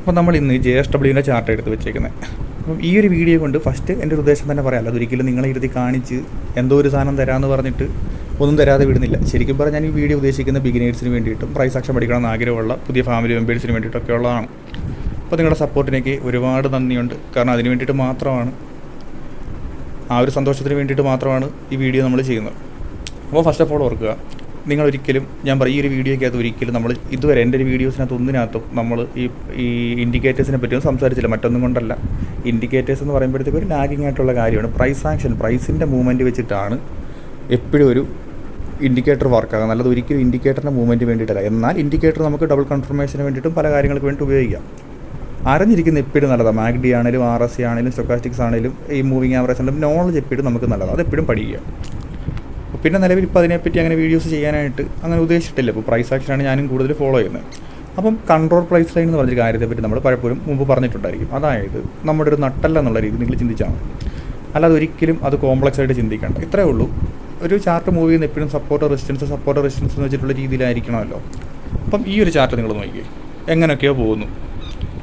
അപ്പോൾ നമ്മൾ ഇന്ന് JSWൻ്റെ ചാർട്ട് എടുത്ത് വെച്ചേക്കുന്നത്. അപ്പം ഈ ഒരു വീഡിയോ കൊണ്ട് ഫസ്റ്റ് എൻ്റെ ഒരു ഉദ്ദേശം തന്നെ പറയാമല്ലോ, അതൊരിക്കലും നിങ്ങളെ ഇരുത്തി കാണിച്ച് എന്തോ ഒരു സാധനം തരാമെന്ന് പറഞ്ഞിട്ട് ഒന്നും തരാതെ വിടുന്നില്ല. ശരിക്കും പറഞ്ഞാൽ ഞാൻ ഈ വീഡിയോ ഉദ്ദേശിക്കുന്ന ബിഗിനേഴ്സിന് വേണ്ടിയിട്ടും പ്രൈസ് ആക്ഷൻ പഠിക്കണമെന്ന് ആഗ്രഹമുള്ള പുതിയ ഫാമിലി മെമ്പേഴ്സിന് വേണ്ടിയിട്ടൊക്കെ ഉള്ളതാണ്. അപ്പോൾ നിങ്ങളുടെ സപ്പോർട്ടിനേക്ക് ഒരുപാട് നന്ദിയുണ്ട്. കാരണം അതിന് വേണ്ടിയിട്ട് മാത്രമാണ്, ആ ഒരു സന്തോഷത്തിന് വേണ്ടിയിട്ട് മാത്രമാണ് ഈ വീഡിയോ നമ്മൾ ചെയ്യുന്നത്. അപ്പോൾ ഫസ്റ്റ് ഓഫ് ഓൾ ഓർക്കുക, നിങ്ങളൊരിക്കലും ഞാൻ പറയും ഈ ഒരു വീഡിയോയ്ക്കകത്ത് ഒരിക്കലും നമ്മൾ ഇതുവരെ എൻ്റെ ഒരു വീഡിയോസിനകത്ത് ഒന്നിനകത്തും നമ്മൾ ഈ ഇൻഡിക്കേറ്റേഴ്സിനെ പറ്റിയൊന്നും സംസാരിച്ചില്ല. മറ്റൊന്നും കൊണ്ടല്ല, ഇൻഡിക്കേറ്റേഴ്സ് എന്ന് പറയുമ്പോഴത്തേക്ക് ഒരു ലാഗിങ് ആയിട്ടുള്ള കാര്യമാണ്. പ്രൈസ് ആക്ഷൻ, പ്രൈസിൻ്റെ മൂവ്മെൻറ്റ് വെച്ചിട്ടാണ് എപ്പോഴും ഒരു ഇൻഡിക്കേറ്റർ വർക്കാകുക. നല്ലത് ഒരിക്കലും ഇൻഡിക്കേറ്ററിൻ്റെ മൂവ്മെൻറ്റ് വേണ്ടിയിട്ടല്ല. എന്നാൽ ഇൻഡിക്കേറ്റർ നമുക്ക് ഡബിൾ കൺഫർമേഷന് വേണ്ടിയിട്ടും പല കാര്യങ്ങൾക്ക് വേണ്ടി ഉപയോഗിക്കാം. അറിഞ്ഞിരിക്കുന്ന എപ്പോഴും നല്ലതാണ്. MACD ആണെങ്കിലും RSI ആണെങ്കിലും സ്റ്റൊക്കാസ്റ്റിക്സ് ആണെങ്കിലും ഈ മൂവിങ് ആവറേജ് ആണെങ്കിലും നോളജ് എപ്പോഴും നമുക്ക് നല്ലതാണ്. അതെപ്പോഴും പഠിക്കുക. പിന്നെ നിലവിൽ ഇപ്പോൾ അതിനെപ്പറ്റി അങ്ങനെ വീഡിയോസ് ചെയ്യാനായിട്ട് അങ്ങനെ ഉദ്ദേശിച്ചിട്ടില്ല. ഇപ്പോൾ പ്രൈസ് ആക്ഷനാണ് ഞാനും കൂടുതൽ ഫോളോ ചെയ്യുന്നത്. അപ്പം കൺട്രോൾ പ്രൈസ് ലൈൻ എന്ന് പറഞ്ഞൊരു കാര്യത്തെപ്പറ്റി നമ്മൾ പലപ്പോഴും മുമ്പ് പറഞ്ഞിട്ടുണ്ടായിരിക്കും. അതായത് നമ്മുടെ ഒരു നട്ടല്ല എന്നുള്ള രീതി നിങ്ങൾ ചിന്തിച്ചാൽ മതി. അല്ലാതെ ഒരിക്കലും അത് കോംപ്ലക്സ് ആയിട്ട് ചിന്തിക്കേണ്ട. ഇത്രയേ ഉള്ളൂ. ഒരു ചാർട്ട് മൂവ് ചെയ്യുന്ന എപ്പോഴും സപ്പോർട്ട് റെസിസ്റ്റൻസ് എന്ന് വെച്ചിട്ടുള്ള രീതിയിലായിരിക്കണമല്ലോ. അപ്പം ഈ ഒരു ചാർട്ട് നിങ്ങൾ നോക്കിയേ എങ്ങനെയൊക്കെയോ പോകുന്നു.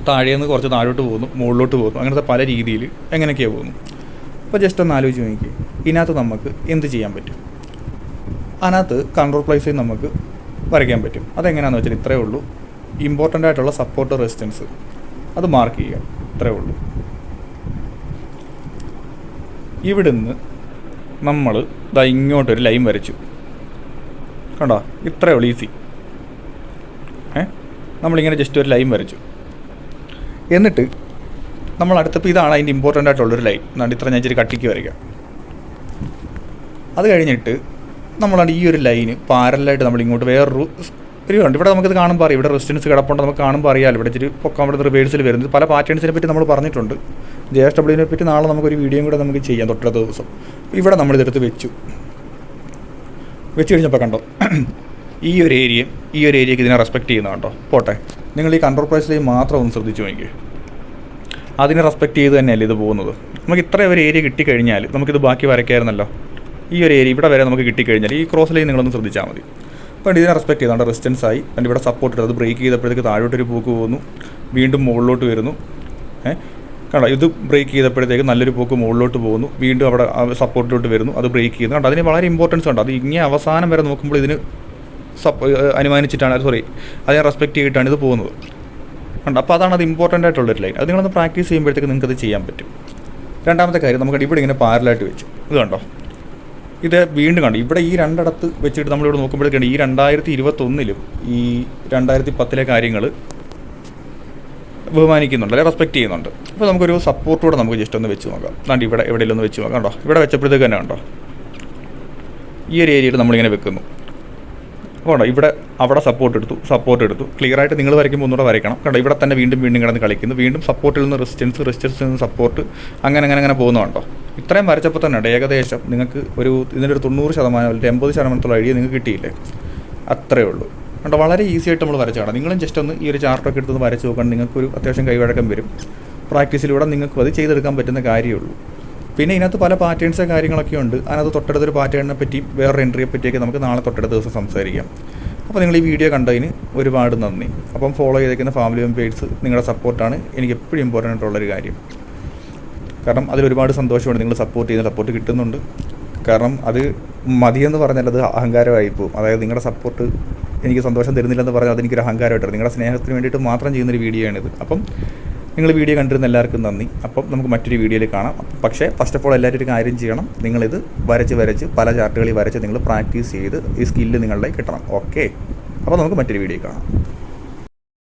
താഴേന്ന് കുറച്ച് താഴോട്ട് പോകുന്നു, മുകളിലോട്ട് പോകുന്നു, അങ്ങനത്തെ പല രീതിയിൽ എങ്ങനെയൊക്കെയോ പോകുന്നു. അപ്പോൾ ജസ്റ്റ് ഒന്ന് ആലോചിച്ച് നോക്കി, ഇതിനകത്ത് നമുക്ക് എന്ത് ചെയ്യാൻ പറ്റും? അതിനകത്ത് കൺട്രോൾ പ്രൈസ് നമുക്ക് വരയ്ക്കാൻ പറ്റും. അതെങ്ങനെയാണെന്ന് വെച്ചാൽ ഇത്രയേ ഉള്ളൂ. ഇമ്പോർട്ടൻ്റ് ആയിട്ടുള്ള സപ്പോർട്ട് റെസിസ്റ്റൻസ് അത് മാർക്ക് ചെയ്യുക, ഇത്രയേ ഉള്ളൂ. ഇവിടുന്ന് നമ്മൾ ഇങ്ങോട്ടൊരു ലൈൻ വരച്ചു, കണ്ടോ? ഇത്രയേ ഉള്ളൂ, ഈസി. നമ്മളിങ്ങനെ ജസ്റ്റ് ഒരു ലൈൻ വരച്ചു. എന്നിട്ട് നമ്മൾ അടുത്തപ്പോൾ ഇതാണ് അതിൻ്റെ ഇമ്പോർട്ടൻ്റ് ആയിട്ടുള്ളൊരു ലൈൻ. എന്നാണ്ട് ഇത്ര ഞാൻ ഇച്ചിരി കട്ടിക്ക് വരയ്ക്കാം. അത് കഴിഞ്ഞിട്ട് നമ്മളാണ് ഈ ഒരു ലൈന് പാരലായിട്ട് നമ്മൾ ഇങ്ങോട്ട് വേറൊരു ഉണ്ട്. ഇവിടെ നമുക്കിത് കാണുമ്പോൾ അറിയാം, ഇവിടെ റെസിസ്റ്റൻസ് കിടപ്പുണ്ട്, നമുക്ക് കാണുമ്പോൾ അറിയാമല്ലോ. ഇവിടെ ഇച്ചിരി പൊക്കം ഇവിടെ റിവേഴ്സിൽ വരുന്നത്. പല പാറ്റേൺസിനെ പറ്റി നമ്മൾ പറഞ്ഞിട്ടുണ്ട്. JSWനെ പറ്റി നാളെ നമുക്കൊരു വീഡിയോയും കൂടെ നമുക്ക് ചെയ്യാം തൊട്ടടുത്ത ദിവസം. ഇവിടെ നമ്മളിതെടുത്ത് വെച്ച് കഴിഞ്ഞപ്പോൾ കണ്ടോ, ഈ ഒരു ഏരിയയ്ക്ക് ഇതിനെ റെസ്പെക്റ്റ് ചെയ്യുന്ന കണ്ടോ. പോട്ടെ, നിങ്ങൾ ഈ കൺട്രോൾ പ്രൈസിലേക്ക് മാത്രം ഒന്ന് ശ്രദ്ധിച്ചു നോക്കി. അതിനെ റെസ്പെക്റ്റ് ചെയ്ത് തന്നെയല്ലേ ഇത് പോകുന്നത്. നമുക്ക് ഇത്രയും ഒരു ഏരിയ കിട്ടിക്കഴിഞ്ഞാൽ നമുക്കിത് ബാക്കി വരയ്ക്കായിരുന്നല്ലോ. ഈ ഒരു ഏരിയ ഇവിടെ വരെ നമുക്ക് കിട്ടിക്കഴിഞ്ഞാൽ ഈ ക്രോസ് ലൈൻ നിങ്ങളൊന്ന് ശ്രദ്ധിച്ചാൽ മതി. അപ്പോൾ ഇതിനെ റെസ്പെക്ട് ചെയ്തുകൊണ്ട് റെസിസ്റ്റൻസ് ആയി. അതിൻ്റെ ഇവിടെ സപ്പോർട്ട് ഇട്ടത് ബ്രേക്ക് ചെയ്തപ്പോഴത്തേക്ക് താഴോട്ടൊരു പോക്ക് പോകുന്നു, വീണ്ടും മുകളിലോട്ട് വരുന്നു. കണ്ടോ, ഇത് ബ്രേക്ക് ചെയ്തപ്പോഴത്തേക്ക് നല്ലൊരു പോക്ക് മുകളിലോട്ട് പോകുന്നു, വീണ്ടും അവിടെ സപ്പോർട്ടിലോട്ട് വരുന്നു, അത് ബ്രേക്ക് ചെയ്യുന്നു. കണ്ടോ, അതിന് വളരെ ഇമ്പോർട്ടൻസ് ഉണ്ട്. അത് ഇങ്ങനെ അവസാനം വരെ നോക്കുമ്പോൾ ഇതിന് അതിനെ റെസ്പെക്ട് ചെയ്തിട്ടാണ് ഇത് പോകുന്നത്. കണ്ടോ, അപ്പോൾ അതാണ് അത് ഇമ്പോർട്ടൻ്റ് ആയിട്ടുള്ളൊരു ലൈൻ. അത് നിങ്ങളൊന്ന് പ്രാക്ടീസ് ചെയ്യുമ്പോഴത്തേക്ക് നിങ്ങൾക്കത് ചെയ്യാൻ പറ്റും. രണ്ടാമത്തെ കാര്യം, നമുക്ക് ഇവിടെ ഇങ്ങനെ പാരലായിട്ട് വെച്ചു. ഇത് കണ്ടോ, ഇത് വീണ്ടും കണ്ടു. ഇവിടെ ഈ രണ്ടിടത്ത് വെച്ചിട്ട് നമ്മളിവിടെ നോക്കുമ്പോഴേക്കാണ് ഈ 2021 ഈ 2010 കാര്യങ്ങൾ ബഹുമാനിക്കുന്നുണ്ട്, അല്ലെങ്കിൽ റെസ്പെക്റ്റ് ചെയ്യുന്നുണ്ട്. അപ്പോൾ നമുക്കൊരു സപ്പോർട്ടൂടെ നമുക്ക് ജസ്റ്റ് ഒന്ന് വെച്ച് നോക്കാം. അതുകൊണ്ട് ഇവിടെ എവിടെയെങ്കിലും ഒന്ന് വെച്ച് നോക്കാം. കണ്ടോ, ഇവിടെ വെച്ചപ്പോഴത്തേക്ക് തന്നെ കണ്ടോ ഈ ഒരു ഏരിയയിൽ നമ്മളിങ്ങനെ വെക്കുന്നു. അപ്പോൾ ഇവിടെ അവിടെ സപ്പോർട്ട് എടുത്തു. ക്ലിയർ ആയിട്ട് നിങ്ങൾ വരയ്ക്കുമ്പോൾ ഒന്നുകൂടെ വരയ്ക്കണം. കണ്ടോ, ഇവിടെ തന്നെ വീണ്ടും കിടന്ന് കളിക്കുന്നു. വീണ്ടും സപ്പോർട്ടിൽ നിന്ന് റെസിസ്റ്റൻസിൽ നിന്ന് സപ്പോർട്ട്, അങ്ങനെ പോകുന്നുണ്ടോ. ഇത്രയും വരച്ചപ്പോൾ തന്നെ ഏകദേശം നിങ്ങൾക്ക് ഇതിൻ്റെ ഒരു 90% അല്ലെങ്കിൽ 80% ഐഡിയ നിങ്ങൾക്ക് കിട്ടിയില്ലേ? അത്രയേ ഉള്ളൂ. കണ്ടോ, വളരെ ഈസി ആയിട്ട് നമ്മൾ വരച്ചാണ്. നിങ്ങളും ജസ്റ്റ് ഒന്ന് ഈ ഒരു ചാർട്ടൊക്കെ എടുത്തൊന്ന് വരച്ച് നോക്കണം. നിങ്ങൾക്കൊരു അത്യാവശ്യം കൈവഴക്കം വരും. പ്രാക്ടീസിലൂടെ നിങ്ങൾക്ക് അത് ചെയ്തെടുക്കാൻ പറ്റുന്ന കാര്യമുള്ളൂ. പിന്നെ ഇതിനകത്ത് പല പാറ്റേൺസ് കാര്യങ്ങളൊക്കെ ഉണ്ട്. അതിനകത്ത് തൊട്ടടുത്തൊരു പാറ്റേണിനെ പറ്റി വേറൊരു എൻട്രിയെ പറ്റിയൊക്കെ നമുക്ക് നാളെ തൊട്ടടുത്ത ദിവസം സംസാരിക്കാം. അപ്പോൾ നിങ്ങൾ ഈ വീഡിയോ കണ്ടതിന് ഒരുപാട് നന്ദി. അപ്പം ഫോളോ ചെയ്തേക്കുന്ന ഫാമിലി മെമ്പേഴ്സ് നിങ്ങളുടെ സപ്പോർട്ടാണ് എനിക്ക് എപ്പോഴും ഇമ്പോർട്ടൻ്റ് ആയിട്ടുള്ളൊരു കാര്യം. കാരണം അതിലൊരുപാട് സന്തോഷമുണ്ട്. നിങ്ങൾ സപ്പോർട്ട് കിട്ടുന്നുണ്ട്. കാരണം അത് മതിയെന്ന് പറഞ്ഞാൽ അത് അഹങ്കാരമായി പോകും. അതായത് നിങ്ങളുടെ സപ്പോർട്ട് എനിക്ക് സന്തോഷം തരുന്നില്ലെന്ന് പറഞ്ഞാൽ അതെനിക്കൊരു അഹങ്കാരമായിട്ടാണ്. നിങ്ങളുടെ സ്നേഹത്തിന് വേണ്ടിയിട്ട് മാത്രം ചെയ്യുന്നൊരു വീഡിയോ ആണിത്. അപ്പം നിങ്ങൾ വീഡിയോ കണ്ടിരുന്ന എല്ലാവർക്കും നന്ദി. അപ്പം നമുക്ക് മറ്റൊരു വീഡിയോയിൽ കാണാം. പക്ഷേ ഫസ്റ്റ് ഓഫ് ഓൾ എല്ലാവരും ഒരു കാര്യം ചെയ്യണം. നിങ്ങളിത് വരച്ച് പല ചാർട്ടുകളിൽ വരച്ച് നിങ്ങൾ പ്രാക്ടീസ് ചെയ്ത് ഈ സ്കില്ല് നിങ്ങളുടെ കിട്ടണം. ഓക്കെ, അപ്പോൾ നമുക്ക് മറ്റൊരു വീഡിയോ കാണാം.